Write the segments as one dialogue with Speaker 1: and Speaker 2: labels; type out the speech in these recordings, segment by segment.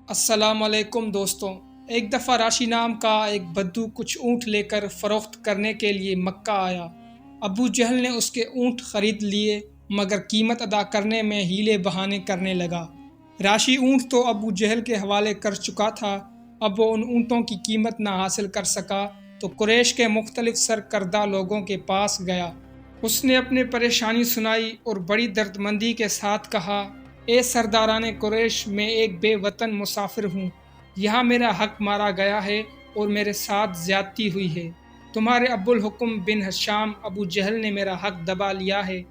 Speaker 1: السلام علیکم دوستوں۔ ایک دفعہ راشی نام کا ایک بدو کچھ اونٹ لے کر فروخت کرنے کے لیے مکہ آیا۔ ابو جہل نے اس کے اونٹ خرید لیے، مگر قیمت ادا کرنے میں ہیلے بہانے کرنے لگا۔ راشی اونٹ تو ابو جہل کے حوالے کر چکا تھا، اب وہ ان اونٹوں کی قیمت نہ حاصل کر سکا تو قریش کے مختلف سرکردہ لوگوں کے پاس گیا۔ اس نے اپنی پریشانی سنائی اور بڑی دردمندی کے ساتھ کہا، اے سرداران قریش، میں ایک بے وطن مسافر ہوں، یہاں میرا حق مارا گیا ہے اور میرے ساتھ زیادتی ہوئی ہے۔ تمہارے ابو الحکم بن ہشام ابو جہل نے میرا حق دبا لیا ہے،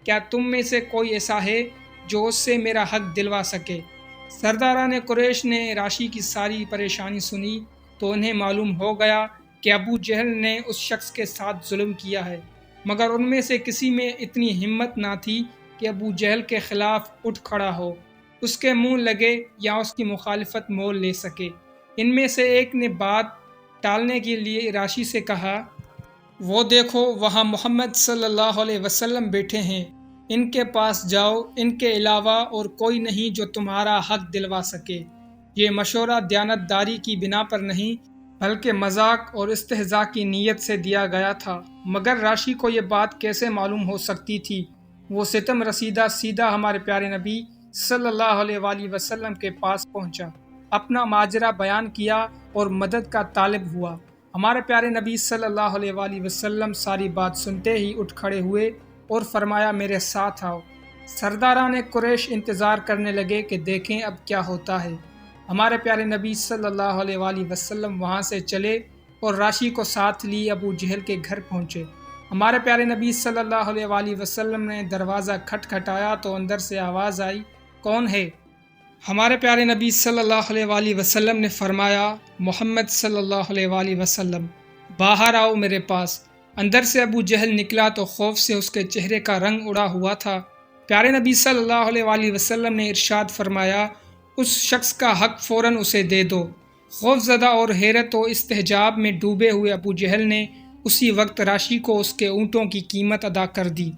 Speaker 1: کیا تم میں سے کوئی ایسا ہے جو اس سے میرا حق دلوا سکے؟ سرداران قریش نے راشی کی ساری پریشانی سنی تو انہیں معلوم ہو گیا کہ ابو جہل نے اس شخص کے ساتھ ظلم کیا ہے، مگر ان میں سے کسی میں اتنی ہمت نہ تھی کہ ابو جہل کے خلاف اٹھ کھڑا ہو، اس کے منہ لگے یا اس کی مخالفت مول لے سکے۔ ان میں سے ایک نے بات ٹالنے کے لیے راشی سے کہا، وہ دیکھو وہاں محمد صلی اللہ علیہ وسلم بیٹھے ہیں، ان کے پاس جاؤ، ان کے علاوہ اور کوئی نہیں جو تمہارا حق دلوا سکے۔ یہ مشورہ دیانت داری کی بنا پر نہیں بلکہ مذاق اور استہزاء کی نیت سے دیا گیا تھا، مگر راشی کو یہ بات کیسے معلوم ہو سکتی تھی؟ وہ ستم رسیدہ سیدھا ہمارے پیارے نبی صلی اللہ علیہ وآلہ وسلم کے پاس پہنچا، اپنا ماجرا بیان کیا اور مدد کا طالب ہوا۔ ہمارے پیارے نبی صلی اللہ علیہ وآلہ وسلم ساری بات سنتے ہی اٹھ کھڑے ہوئے اور فرمایا، میرے ساتھ آؤ۔ سرداران قریش انتظار کرنے لگے کہ دیکھیں اب کیا ہوتا ہے۔ ہمارے پیارے نبی صلی اللہ علیہ وآلہ وسلم وہاں سے چلے اور راشی کو ساتھ لی ابو جہل کے گھر پہنچے۔ ہمارے پیارے نبی صلی اللہ علیہ وآلہ وسلم نے دروازہ کھٹکھٹایا تو اندر سے آواز آئی، کون ہے؟ ہمارے پیارے نبی صلی اللہ علیہ وآلہ وسلم نے فرمایا، محمد صلی اللہ علیہ وآلہ وسلم، باہر آؤ میرے پاس۔ اندر سے ابو جہل نکلا تو خوف سے اس کے چہرے کا رنگ اڑا ہوا تھا۔ پیارے نبی صلی اللہ علیہ وآلہ وسلم نے ارشاد فرمایا، اس شخص کا حق فوراً اسے دے دو۔ خوف زدہ اور حیرت و استحجاب میں ڈوبے ہوئے ابو جہل نے اسی وقت راشی کو اس کے اونٹوں کی قیمت ادا کر دی۔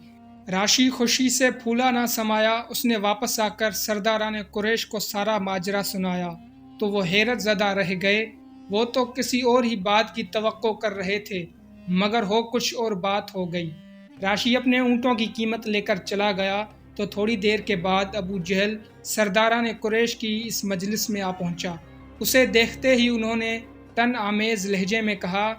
Speaker 1: راشی خوشی سے پھولا نہ سمایا، اس نے واپس آ کر سرداران قریش کو سارا ماجرا سنایا تو وہ حیرت زدہ رہ گئے۔ وہ تو کسی اور ہی بات کی توقع کر رہے تھے، مگر ہو کچھ اور بات ہو گئی۔ راشی اپنے اونٹوں کی قیمت لے کر چلا گیا تو تھوڑی دیر کے بعد ابو جہل سرداران قریش کی اس مجلس میں آ پہنچا۔ اسے دیکھتے ہی انہوں نے طعن آمیز لہجے میں کہا،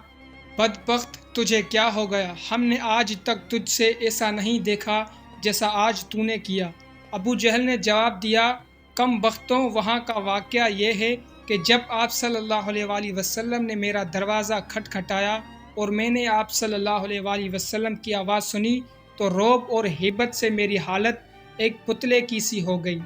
Speaker 1: بدبخت، تجھے کیا ہو گیا؟ ہم نے آج تک تجھ سے ایسا نہیں دیکھا جیسا آج تو نے کیا۔ ابو جہل نے جواب دیا، کم بختوں، وہاں کا واقعہ یہ ہے کہ جب آپ صلی اللہ علیہ وآلہ وسلم نے میرا دروازہ کھٹکھٹایا اور میں نے آپ صلی اللہ علیہ وآلہ وسلم کی آواز سنی تو رعب اور ہیبت سے میری حالت ایک پتلے کی سی ہو گئی۔